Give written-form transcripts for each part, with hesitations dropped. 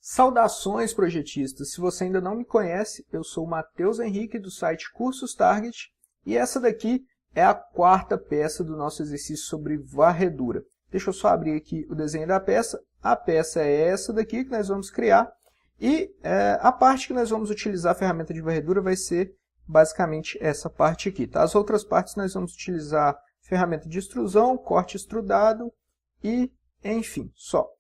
Saudações, projetistas! Se você ainda não me conhece, eu sou o Matheus Henrique do site Cursos Target e essa daqui é a quarta peça do nosso exercício sobre varredura. Deixa eu só abrir aqui o desenho da peça. A peça é essa daqui que nós vamos criar e a parte que nós vamos utilizar a ferramenta de varredura vai ser basicamente essa parte aqui. Tá? As outras partes nós vamos utilizar ferramenta de extrusão, corte extrudado e enfim, só.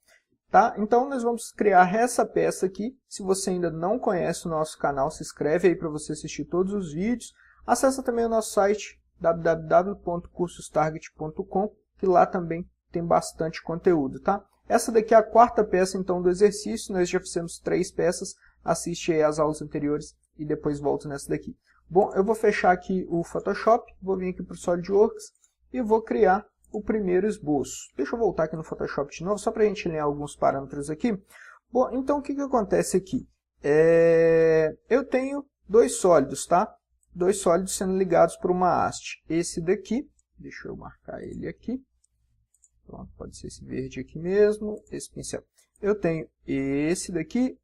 Tá? Então, nós vamos criar essa peça aqui. Se você ainda não conhece o nosso canal, se inscreve aí para você assistir todos os vídeos. Acesse também o nosso site www.cursostarget.com, que lá também tem bastante conteúdo. Tá? Essa daqui é a quarta peça então do exercício. Nós já fizemos 3 peças. Assiste aí as aulas anteriores e depois volto nessa daqui. Bom, eu vou fechar aqui o Photoshop, vou vir aqui para o SolidWorks e vou criar o primeiro esboço. Deixa eu voltar aqui no Photoshop de novo, só para a gente ler alguns parâmetros aqui. Bom, então o que acontece aqui? Eu tenho 2 sólidos, tá? 2 sólidos sendo ligados por uma haste. Esse daqui, deixa eu marcar ele aqui. Pronto, pode ser esse verde aqui mesmo, esse pincel. Eu tenho esse daqui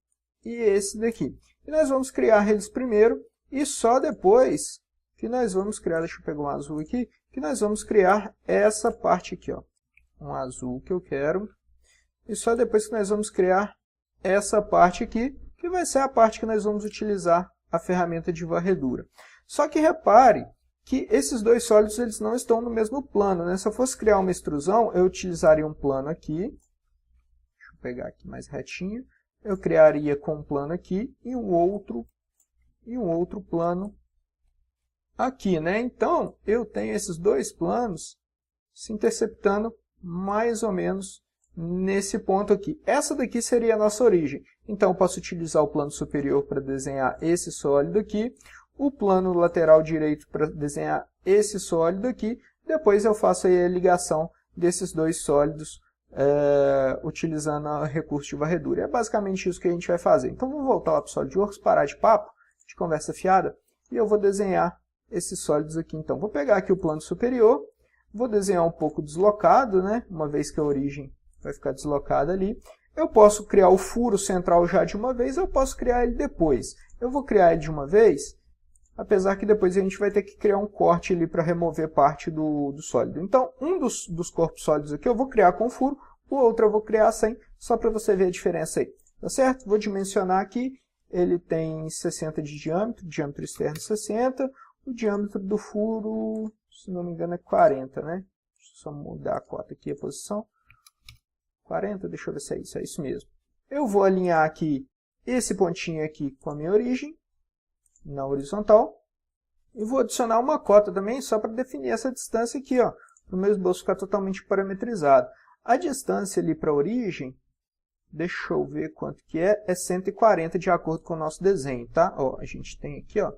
e esse daqui. E nós vamos criar eles primeiro e só depois que nós vamos criar, deixa eu pegar um azul aqui, que nós vamos criar essa parte aqui, ó, um azul que eu quero, e só depois que nós vamos criar essa parte aqui, que vai ser a parte que nós vamos utilizar a ferramenta de varredura. Só que repare que esses 2 sólidos eles não estão no mesmo plano, né? Se eu fosse criar uma extrusão, eu utilizaria um plano aqui, deixa eu pegar aqui mais retinho, eu criaria com um plano aqui e um outro plano aqui, né? Então, eu tenho esses 2 planos se interceptando mais ou menos nesse ponto aqui. Essa daqui seria a nossa origem. Então, eu posso utilizar o plano superior para desenhar esse sólido aqui, o plano lateral direito para desenhar esse sólido aqui, depois eu faço aí a ligação desses 2 sólidos utilizando o recurso de varredura. É basicamente isso que a gente vai fazer. Então, vou voltar lá para o SolidWorks, parar de papo, de conversa fiada, e eu vou desenhar esses sólidos aqui. Então, vou pegar aqui o plano superior, vou desenhar um pouco deslocado, né? Uma vez que a origem vai ficar deslocada ali. Eu posso criar o furo central já de uma vez, eu posso criar ele depois. Eu vou criar ele de uma vez, apesar que depois a gente vai ter que criar um corte ali para remover parte do sólido. Então, um dos corpos sólidos aqui eu vou criar com furo, o outro eu vou criar sem, só para você ver a diferença aí. Tá certo? Vou dimensionar aqui, ele tem 60 de diâmetro externo 60, o diâmetro do furo, se não me engano, é 40, né? Deixa eu só mudar a cota aqui, a posição. 40, deixa eu ver se é isso mesmo. Eu vou alinhar aqui esse pontinho aqui com a minha origem, na horizontal. E vou adicionar uma cota também, só para definir essa distância aqui, ó, para o meu esboço ficar totalmente parametrizado. A distância ali para a origem, deixa eu ver quanto que é 140 de acordo com o nosso desenho, tá? Ó, a gente tem aqui, ó,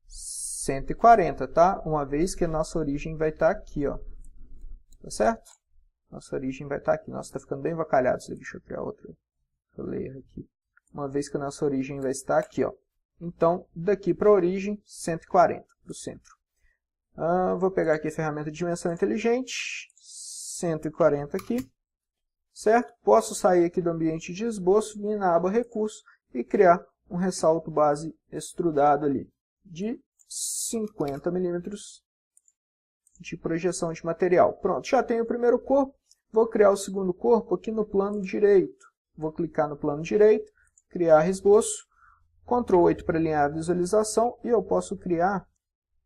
140, tá? Uma vez que a nossa origem vai estar aqui, ó. Tá certo? Nossa origem vai estar aqui. Nossa, tá ficando bem avacalhado isso aqui. Deixa eu criar outro layer aqui. Uma vez que a nossa origem vai estar aqui, ó. Então, daqui para a origem, 140 para o centro. Vou pegar aqui a ferramenta de dimensão inteligente. 140 aqui. Certo? Posso sair aqui do ambiente de esboço, vir na aba recurso e criar um ressalto base extrudado ali de 50 milímetros de projeção de material. Pronto, já tenho o primeiro corpo. Vou criar o segundo corpo aqui no plano direito. Vou clicar no plano direito, criar esboço, Ctrl 8 para alinhar a visualização e eu posso criar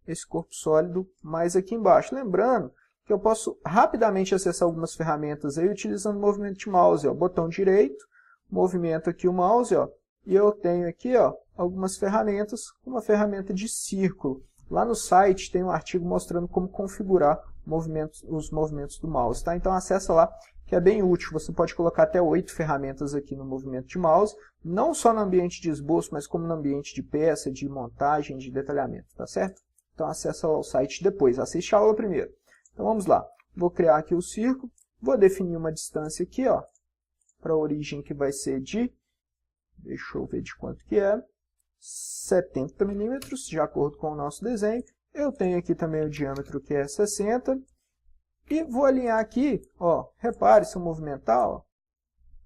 esse corpo sólido mais aqui embaixo. Lembrando que eu posso rapidamente acessar algumas ferramentas aí utilizando o movimento de mouse, ó, botão direito, movimento aqui o mouse, ó, e eu tenho aqui, ó, algumas ferramentas, uma ferramenta de círculo. Lá no site tem um artigo mostrando como configurar os movimentos do mouse, tá? Então acessa lá, que é bem útil. Você pode colocar até 8 ferramentas aqui no movimento de mouse, não só no ambiente de esboço, mas como no ambiente de peça, de montagem, de detalhamento, tá certo? Então acessa lá o site depois, assiste a aula primeiro. Então vamos lá, vou criar aqui o círculo, vou definir uma distância aqui, ó, para a origem que vai ser de, deixa eu ver de quanto que é, 70 milímetros, de acordo com o nosso desenho. Eu tenho aqui também o diâmetro que é 60. E vou alinhar aqui, ó, repare se eu movimentar, ó,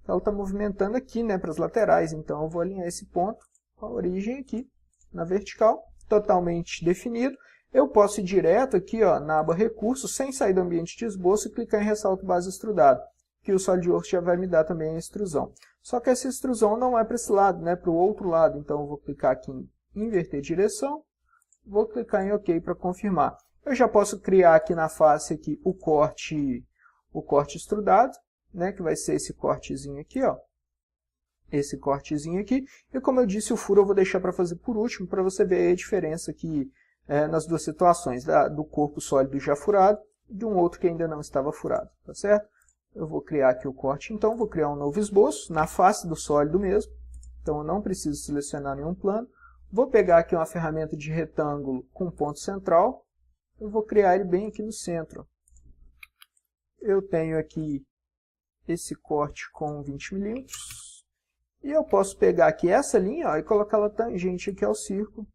ela está movimentando aqui, né, para as laterais, então eu vou alinhar esse ponto com a origem aqui, na vertical, totalmente definido. Eu posso ir direto aqui, ó, na aba Recursos, sem sair do ambiente de esboço e clicar em Ressalto Base Extrudado, que o SolidWorks já vai me dar também a extrusão. Só que essa extrusão não é para esse lado, né, para o outro lado, então eu vou clicar aqui em Inverter Direção, vou clicar em OK para confirmar. Eu já posso criar aqui na face aqui o corte extrudado, né, que vai ser esse cortezinho aqui, ó. Esse cortezinho aqui. E como eu disse, o furo eu vou deixar para fazer por último, para você ver a diferença aqui nas duas situações, do corpo sólido já furado e de um outro que ainda não estava furado, tá certo? Eu vou criar aqui o corte, então vou criar um novo esboço na face do sólido mesmo. Então eu não preciso selecionar nenhum plano. Vou pegar aqui uma ferramenta de retângulo com ponto central. Eu vou criar ele bem aqui no centro. Eu tenho aqui esse corte com 20 milímetros. E eu posso pegar aqui essa linha, ó, e colocar ela tangente aqui ao círculo,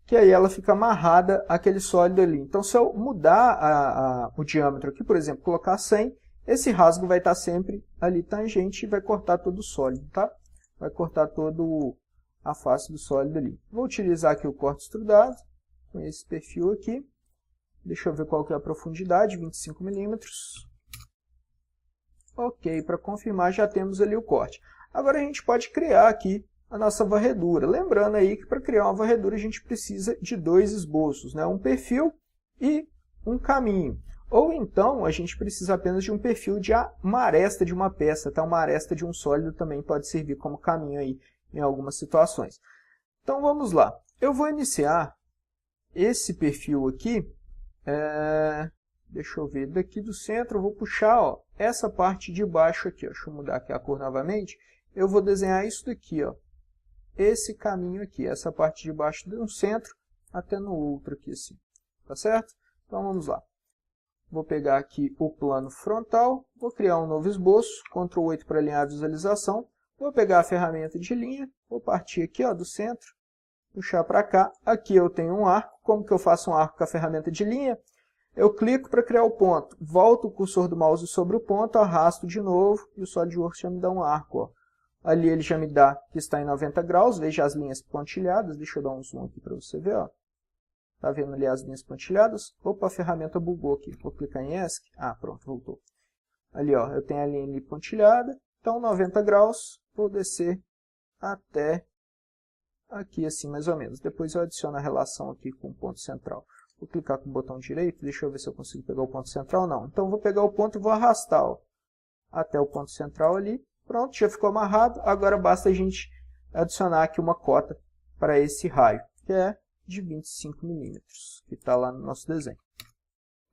que aí ela fica amarrada àquele sólido ali. Então, se eu mudar o diâmetro aqui, por exemplo, colocar 100, esse rasgo vai estar sempre ali tangente e vai cortar todo o sólido, tá? Vai cortar todo a face do sólido ali. Vou utilizar aqui o corte extrudado, com esse perfil aqui. Deixa eu ver qual que é a profundidade, 25 milímetros. Ok, para confirmar já temos ali o corte. Agora a gente pode criar aqui a nossa varredura. Lembrando aí que para criar uma varredura a gente precisa de dois esboços, né? Um perfil e um caminho. Ou então a gente precisa apenas de um perfil de uma aresta de uma peça, tá? Uma aresta de um sólido também pode servir como caminho aí em algumas situações. Então vamos lá. Eu vou iniciar esse perfil aqui. Deixa eu ver, daqui do centro eu vou puxar, ó, essa parte de baixo aqui, ó. Deixa eu mudar aqui a cor novamente. Eu vou desenhar isso daqui, ó, esse caminho aqui, essa parte de baixo de um centro até no outro aqui assim, tá certo? Então vamos lá. Vou pegar aqui o plano frontal, vou criar um novo esboço, Ctrl 8 para alinhar a visualização. Vou pegar a ferramenta de linha, vou partir aqui, ó, do centro, puxar para cá. Aqui eu tenho um arco. Como que eu faço um arco com a ferramenta de linha? Eu clico para criar o ponto, volto o cursor do mouse sobre o ponto, arrasto de novo e o SolidWorks já me dá um arco, ó. Ali ele já me dá que está em 90 graus, veja as linhas pontilhadas, deixa eu dar um zoom aqui para você ver, ó. Tá vendo ali as linhas pontilhadas? Opa, a ferramenta bugou aqui, vou clicar em ESC, pronto, voltou. Ali, ó, eu tenho a linha ali pontilhada, então 90 graus, vou descer até aqui assim mais ou menos. Depois eu adiciono a relação aqui com o ponto central. Vou clicar com o botão direito, deixa eu ver se eu consigo pegar o ponto central, não. Então vou pegar o ponto e vou arrastar, ó, até o ponto central ali. Pronto, já ficou amarrado. Agora basta a gente adicionar aqui uma cota para esse raio, que é de 25 milímetros, que está lá no nosso desenho.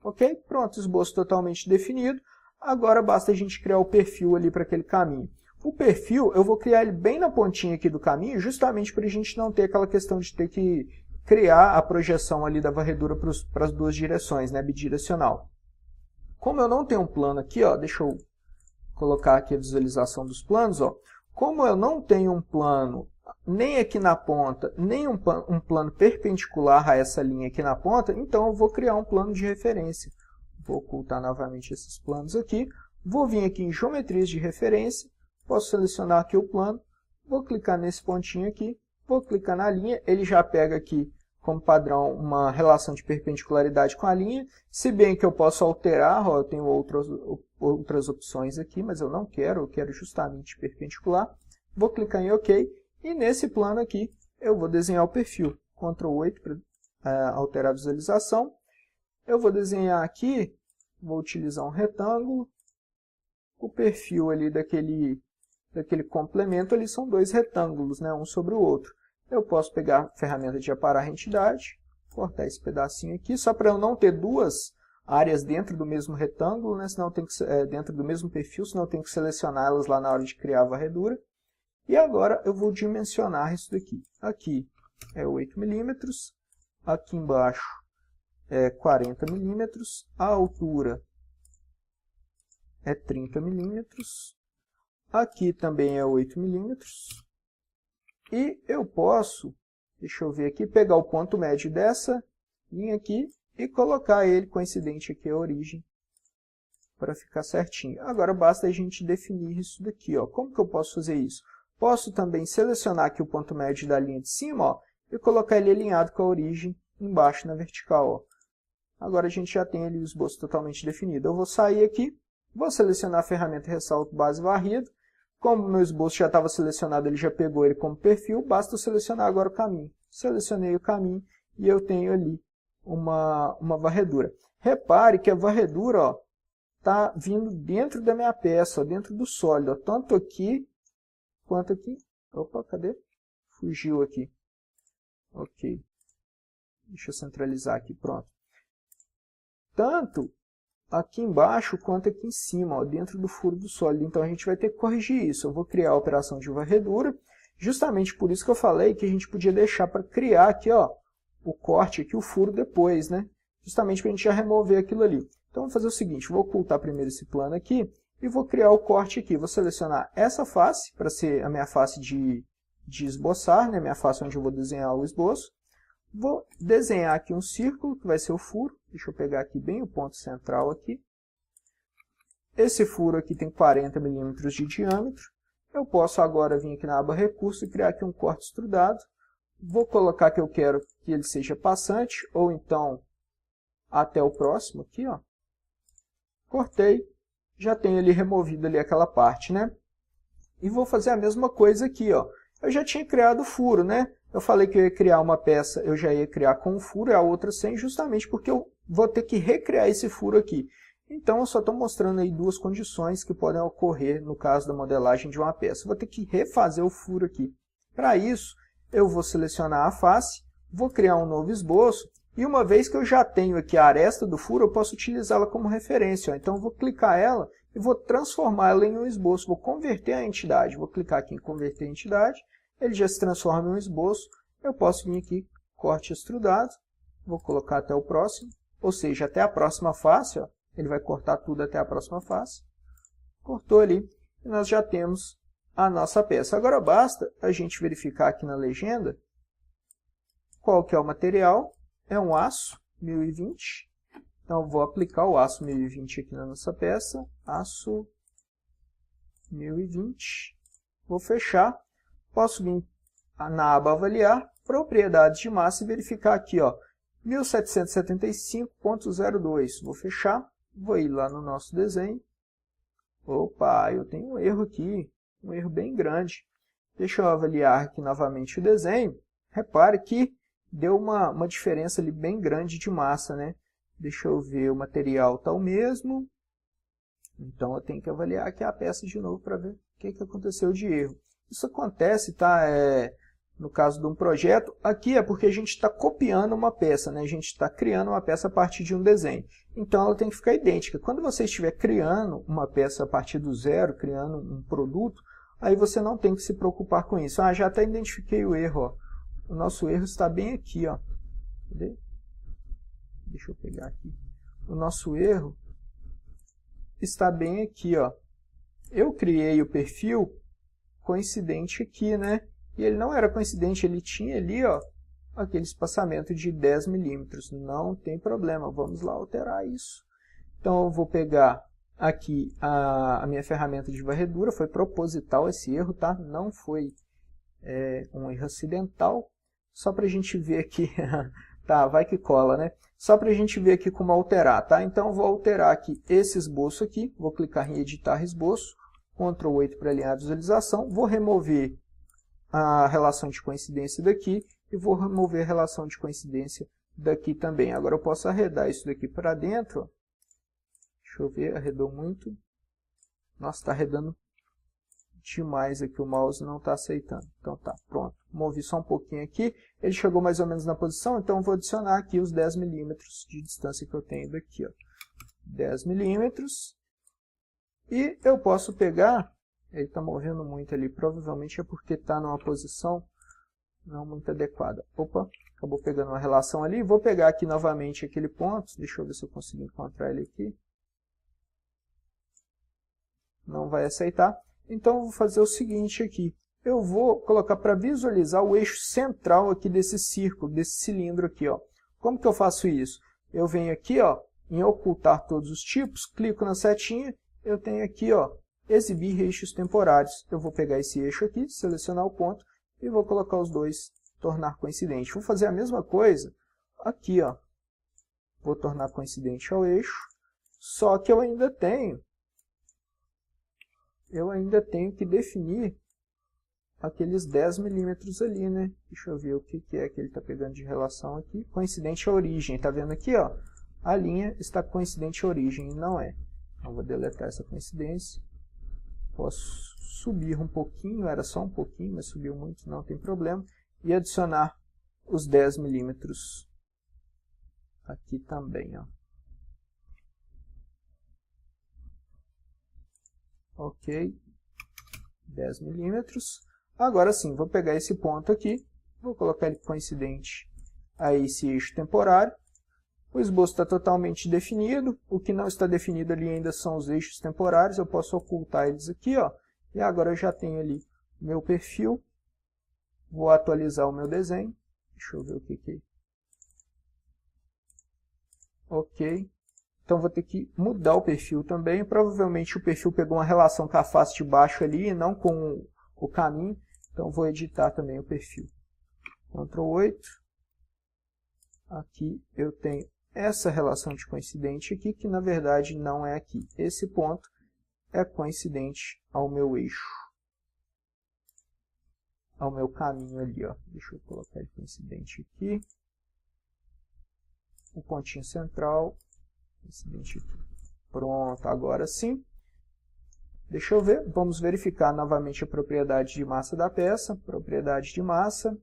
Ok? Pronto, esboço totalmente definido. Agora basta a gente criar o perfil ali para aquele caminho. O perfil, eu vou criar ele bem na pontinha aqui do caminho, justamente para a gente não ter aquela questão de ter que criar a projeção ali da varredura para as duas direções, né, bidirecional. Como eu não tenho um plano aqui, ó, deixa eu colocar aqui a visualização dos planos, ó. Como eu não tenho um plano nem aqui na ponta, nem um plano perpendicular a essa linha aqui na ponta, então eu vou criar um plano de referência. Vou ocultar novamente esses planos aqui. Vou vir aqui em Geometrias de Referência, posso selecionar aqui o plano, vou clicar nesse pontinho aqui, vou clicar na linha, ele já pega aqui como padrão uma relação de perpendicularidade com a linha, se bem que eu posso alterar, ó, eu tenho outras opções aqui, mas eu não quero, eu quero justamente perpendicular. Vou clicar em OK, e nesse plano aqui eu vou desenhar o perfil. Ctrl 8 para alterar a visualização. Eu vou desenhar aqui, vou utilizar um retângulo, o perfil ali daquele complemento ali são dois retângulos, né, um sobre o outro. Eu posso pegar a ferramenta de aparar entidade, cortar esse pedacinho aqui, só para eu não ter duas áreas dentro do mesmo retângulo, né, senão tem que, dentro do mesmo perfil, senão eu tenho que selecioná-las lá na hora de criar a varredura. E agora eu vou dimensionar isso daqui. Aqui é 8 milímetros, aqui embaixo é 40 milímetros, a altura é 30 milímetros, aqui também é 8 milímetros. E eu posso, deixa eu ver aqui, pegar o ponto médio dessa linha aqui e colocar ele coincidente aqui à origem para ficar certinho. Agora basta a gente definir isso daqui, ó. Como que eu posso fazer isso? Posso também selecionar aqui o ponto médio da linha de cima, ó, e colocar ele alinhado com a origem embaixo na vertical, ó. Agora a gente já tem ali o esboço totalmente definido. Eu vou sair aqui, vou selecionar a ferramenta ressalto base varrido. Como o meu esboço já estava selecionado, ele já pegou ele como perfil, basta eu selecionar agora o caminho. Selecionei o caminho e eu tenho ali uma varredura. Repare que a varredura está vindo dentro da minha peça, ó, dentro do sólido, ó, tanto aqui quanto aqui. Opa, cadê? Fugiu aqui. Ok. Deixa eu centralizar aqui, pronto. Tanto aqui embaixo quanto aqui em cima, ó, dentro do furo do sólido. Então a gente vai ter que corrigir isso. Eu vou criar a operação de varredura, justamente por isso que eu falei que a gente podia deixar para criar aqui, ó, o corte aqui, o furo depois, né? Justamente para a gente já remover aquilo ali. Então vou fazer o seguinte, vou ocultar primeiro esse plano aqui e vou criar o corte aqui. Vou selecionar essa face para ser a minha face de esboçar, né? Minha face onde eu vou desenhar o esboço. Vou desenhar aqui um círculo, que vai ser o furo. Deixa eu pegar aqui bem o ponto central aqui. Esse furo aqui tem 40 milímetros de diâmetro. Eu posso agora vir aqui na aba Recurso e criar aqui um corte extrudado. Vou colocar que eu quero que ele seja passante, ou então até o próximo aqui, ó. Cortei, já tenho ali removido ali aquela parte, né? E vou fazer a mesma coisa aqui, ó. Eu já tinha criado o furo, né? Eu falei que eu ia criar uma peça, eu já ia criar com um furo e a outra sem, justamente porque eu vou ter que recriar esse furo aqui. Então, eu só estou mostrando aí duas condições que podem ocorrer no caso da modelagem de uma peça. Eu vou ter que refazer o furo aqui. Para isso, eu vou selecionar a face, vou criar um novo esboço, e uma vez que eu já tenho aqui a aresta do furo, eu posso utilizá-la como referência, ó. Então, eu vou clicar ela e vou transformá-la em um esboço, vou converter a entidade. Vou clicar aqui em converter a entidade, ele já se transforma em um esboço. Eu posso vir aqui, corte extrudado, vou colocar até o próximo, ou seja, até a próxima face, ó, ele vai cortar tudo até a próxima face. Cortou ali, e nós já temos a nossa peça. Agora basta a gente verificar aqui na legenda qual que é o material. É um aço 1020, então eu vou aplicar o aço 1020 aqui na nossa peça, aço 1020, vou fechar, posso vir na aba avaliar, propriedades de massa e verificar aqui, ó, 1775.02, vou fechar, vou ir lá no nosso desenho, opa, eu tenho um erro aqui, um erro bem grande, deixa eu avaliar aqui novamente o desenho, repare que deu uma diferença ali bem grande de massa, né? Deixa eu ver, o material está o mesmo. Então eu tenho que avaliar aqui a peça de novo para ver o que aconteceu de erro. Isso acontece, tá? No caso de um projeto, aqui é porque a gente está copiando uma peça, né? A gente está criando uma peça a partir de um desenho. Então ela tem que ficar idêntica. Quando você estiver criando uma peça a partir do zero, criando um produto, aí você não tem que se preocupar com isso. Ah, já até identifiquei o erro, ó. O nosso erro está bem aqui, ó. Cadê? Deixa eu pegar aqui. O nosso erro está bem aqui, ó. Eu criei o perfil coincidente aqui, né? E ele não era coincidente, ele tinha ali, ó, aquele espaçamento de 10 milímetros. Não tem problema, vamos lá alterar isso. Então eu vou pegar aqui a minha ferramenta de varredura, foi proposital esse erro, tá? Não foi um erro acidental. Só para a gente ver aqui, tá, vai que cola, né? Só para a gente ver aqui como alterar, tá? Então eu vou alterar aqui esse esboço aqui, vou clicar em editar esboço, Ctrl 8 para alinhar a visualização, vou remover a relação de coincidência daqui e vou remover a relação de coincidência daqui também. Agora eu posso arredar isso daqui para dentro, ó. Deixa eu ver, arredou muito. Nossa, está arredando demais aqui, o mouse não está aceitando. Então tá, pronto. Movi só um pouquinho aqui, ele chegou mais ou menos na posição, então eu vou adicionar aqui os 10 milímetros de distância que eu tenho daqui, ó. 10 milímetros. E eu posso pegar, ele está movendo muito ali, provavelmente é porque está numa posição não muito adequada. Opa, acabou pegando uma relação ali. Vou pegar aqui novamente aquele ponto, deixa eu ver se eu consigo encontrar ele aqui. Não vai aceitar. Então, eu vou fazer o seguinte aqui. Eu vou colocar para visualizar o eixo central aqui desse círculo, desse cilindro aqui, ó. Como que eu faço isso? Eu venho aqui, ó, em ocultar todos os tipos, clico na setinha, eu tenho aqui, ó, exibir eixos temporários. Eu vou pegar esse eixo aqui, selecionar o ponto e vou colocar os dois, tornar coincidente. Vou fazer a mesma coisa aqui, ó. Vou tornar coincidente ao eixo, só que eu ainda tenho que definir aqueles 10 milímetros ali, né? Deixa eu ver o que é que ele está pegando de relação aqui. Coincidente à origem, tá vendo aqui, ó? A linha está coincidente à origem e não é. Então vou deletar essa coincidência. Posso subir um pouquinho, era só um pouquinho, mas subiu muito, não tem problema. E adicionar os 10 milímetros aqui também, ó. Ok, 10 milímetros. Agora sim, vou pegar esse ponto aqui, vou colocar ele coincidente a esse eixo temporário. O esboço está totalmente definido, o que não está definido ali ainda são os eixos temporários, eu posso ocultar eles aqui, ó. E agora eu já tenho ali meu perfil, vou atualizar o meu desenho, deixa eu ver o que é. Ok, então vou ter que mudar o perfil também, provavelmente o perfil pegou uma relação com a face de baixo ali e não com o caminho, então vou editar também o perfil. Ctrl 8, aqui eu tenho essa relação de coincidente aqui, que na verdade não é aqui. Esse ponto é coincidente ao meu eixo, ao meu caminho ali, ó. Deixa eu colocar ele coincidente aqui. O pontinho central, coincidente aqui. Pronto, agora sim. Deixa eu ver, vamos verificar novamente a propriedade de massa da peça. Propriedade de massa,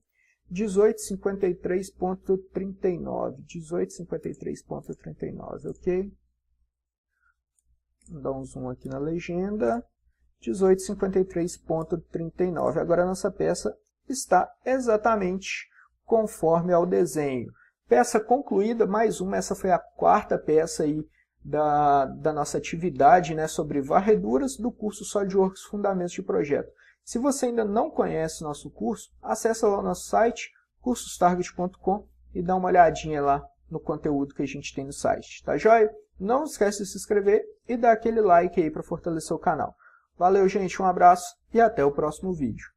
1853.39. 1853.39, ok? Vou dar um zoom aqui na legenda. 1853.39. Agora a nossa peça está exatamente conforme ao desenho. Peça concluída, mais uma. Essa foi a quarta peça aí da nossa atividade, né, sobre varreduras do curso SolidWorks Fundamentos de Projeto. Se você ainda não conhece nosso curso, acessa lá o nosso site, cursostarget.com, e dá uma olhadinha lá no conteúdo que a gente tem no site, tá joia? Não esquece de se inscrever e dar aquele like aí para fortalecer o canal. Valeu, gente, um abraço e até o próximo vídeo.